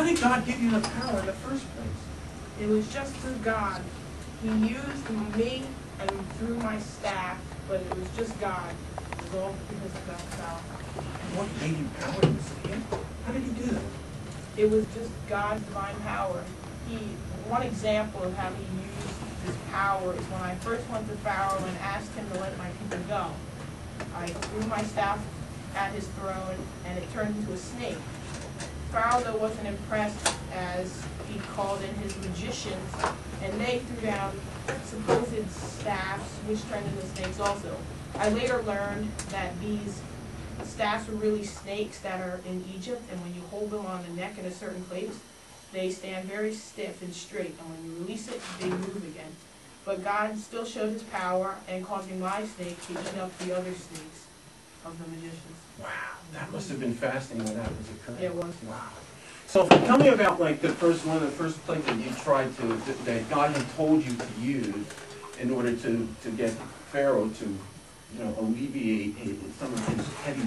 did God give you the power in the first place? It was just through God. He used me and through my staff, but it was just God. It was all because of God's power. What gave you power to stand? How did he do that? It was just God's divine power. One example of how he used his power is when I first went to Pharaoh and asked him to let my people go. I threw my staff at his throne and it turned into a snake. Pharaoh, though, wasn't impressed as he called in his magicians, and they threw down supposed staffs, which turned into snakes also. I later learned that these staffs were really snakes that are in Egypt, and when you hold them on the neck in a certain place, they stand very stiff and straight, and when you release it, they move again. But God still showed his power in causing my snake to eat up the other snakes of the magicians. Wow, that must have been fascinating when that was occurring. It was. Wow. So tell me about like one of the first plagues that you tried to, that God had told you to use in order to get Pharaoh to, alleviate some of his heavy,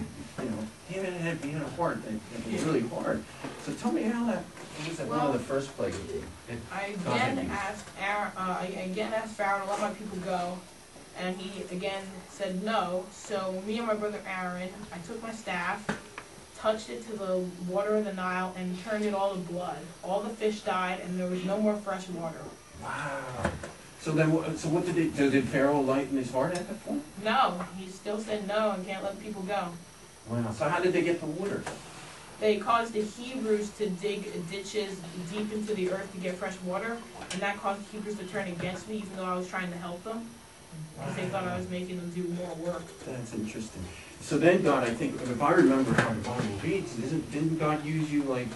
he had a heart that was really hard. So tell me how that was one of the first plagues. I again asked Pharaoh to let my people go, and he again said no. So me and my brother Aaron, I took my staff, touched it to the water of the Nile, and turned it all to blood. All the fish died, and there was no more fresh water. Wow. So then, what did Pharaoh lighten his heart at that point? No, he still said no and can't let people go. Wow. So how did they get the water? They caused the Hebrews to dig ditches deep into the earth to get fresh water, and that caused the Hebrews to turn against me, even though I was trying to help them, because they thought I was making them do more work. That's interesting. So then God, I think, if I remember how the Bible reads, didn't God use you in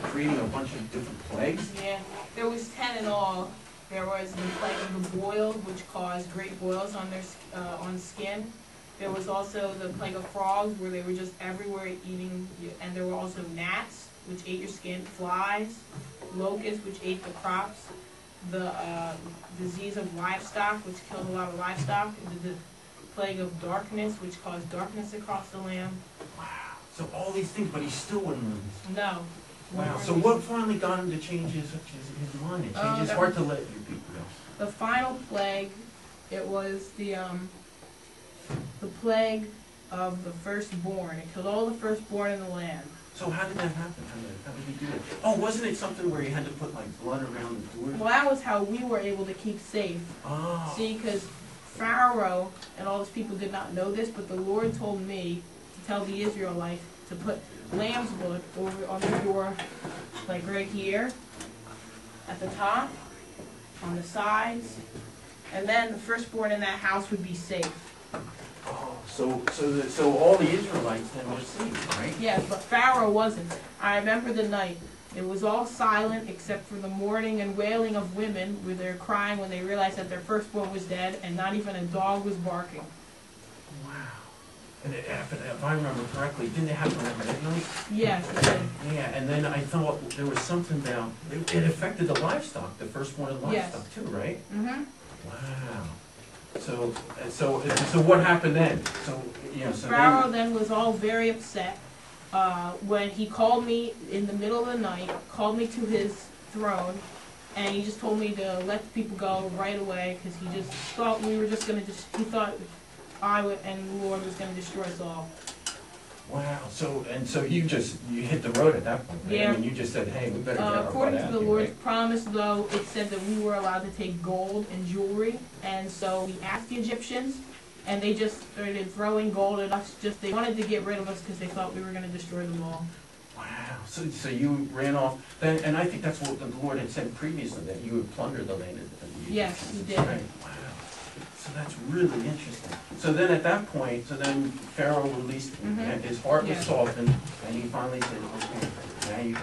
creating a bunch of different plagues? Yeah, there was 10 in all. There was the plague of the boiled, which caused great boils on their on skin. There was also the plague of frogs, where they were just everywhere eating, and there were also gnats, which ate your skin, flies, locusts, which ate the crops, the disease of livestock, which killed a lot of livestock, the plague of darkness, which caused darkness across the land. Wow. So all these things, but he still wouldn't lose. No. Wow. So what finally got him to change his mind and change his heart to let you people go? The final plague, it was the plague of the firstborn. It killed all the firstborn in the land. So how did that happen? How did he do it? Oh, wasn't it something where he had to put like blood around the doors? Well, that was how we were able to keep safe. Oh. See, because Pharaoh and all his people did not know this, but the Lord told me to tell the Israelites to put lamb's blood over on the door, like right here, at the top, on the sides, and then the firstborn in that house would be safe. Oh, so all the Israelites then were safe, right? Yes, but Pharaoh wasn't. I remember the night. It was all silent except for the mourning and wailing of women, where they're crying when they realized that their firstborn was dead, and not even a dog was barking. Wow. And it happened, if I remember correctly, didn't it happen at midnight? Yes, it did. Yeah, and then I thought there was something about, it affected the livestock, the firstborn of livestock too, right? Mm-hmm. Wow. So what happened then? So Pharaoh then was all very upset when he called me in the middle of the night, called me to his throne, and he just told me to let the people go right away, because he just thought we were just going to he thought and the Lord was going to destroy us all. Wow. So you hit the road at that point, right? Yeah. I mean, you just said, hey, we better get our butt out according to the Lord's right? promise, though, it said that we were allowed to take gold and jewelry, and so we asked the Egyptians, and they just started throwing gold at us. They wanted to get rid of us because they thought we were going to destroy them all. Wow. So you ran off, then, and I think that's what the Lord had said previously, that you would plunder the land of the Yes, Egyptians, he did. right? Wow. So that's really interesting. So then at that point, Pharaoh released him, and his heart was softened, and he finally said, okay, now you guys.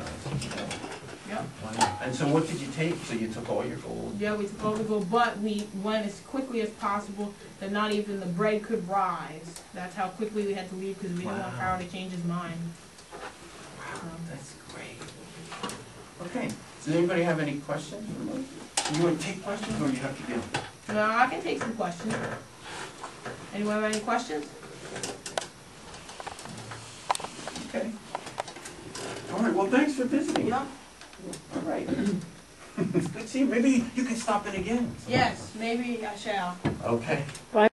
Yep. Wow. And so what did you take? So you took all your gold? Yeah, we took all the gold, but we went as quickly as possible that not even the bread could rise. That's how quickly we had to leave, because we didn't want Pharaoh to change his mind. Wow, that's great. Okay, does anybody have any questions for me? You want to take questions, or you have to give? No, I can take some questions. Anyone have any questions? Okay. visiting. Yeah. All right. Good seeing you. Maybe you can stop in again. Yes, maybe I shall. Okay. Bye,